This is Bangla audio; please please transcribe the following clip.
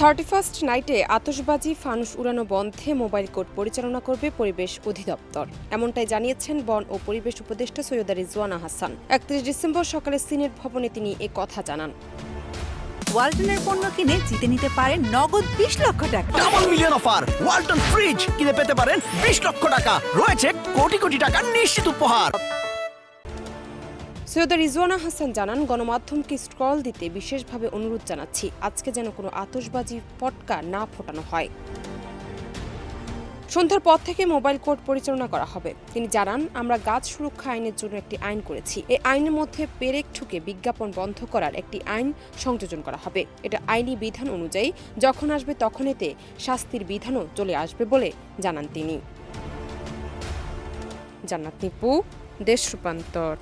31st নাইটে আতশবাজি ফানুস উড়ানো বন্ধে মোবাইল কোর্ট পরিচালনা করবে পরিবেশ অধিদপ্তর। এমনটাই জানিয়েছেন বন ও পরিবেশ উপদেষ্টা সৈয়দা রিজওয়ানা হাসান। 31 ডিসেম্বর সকালে সিনেট ভবনে তিনি এ কথা জানান। ওয়ালটনের পণ্য কিনে জিতে নিতে পারেন নগদ 20 লক্ষ টাকা। Double million offer! Walton fridge কিনে পেতে পারেন 20 লক্ষ টাকা। রয়েছে কোটি কোটি টাকার নিশ্চিত উপহার। সৈয়দা রিজওয়ানা হাসান জানান, গণমাধ্যমকে স্ক্রল দিতে বিশেষভাবে অনুরোধ জানাচ্ছি, আজকে যেন কোনো আতশবাজি পটকা না ফোটানো হয়। সন্ধ্যার পর থেকে মোবাইল কোর্ট পরিচালনা করা হবে। তিনি জানান, আমরা গাছ সুরক্ষা আইনের জন্য একটি আইন করেছি। এই আইনের মধ্যে পেরেক ঠুকে বিজ্ঞাপন বন্ধ করার একটি আইন সংযোজন করা হবে। এটা আইনি বিধান অনুযায়ী যখন আসবে তখন এতে শাস্তির বিধানও চলে আসবে বলে জানান তিনি। জান্নাত নিপু, দেশ রূপান্তর।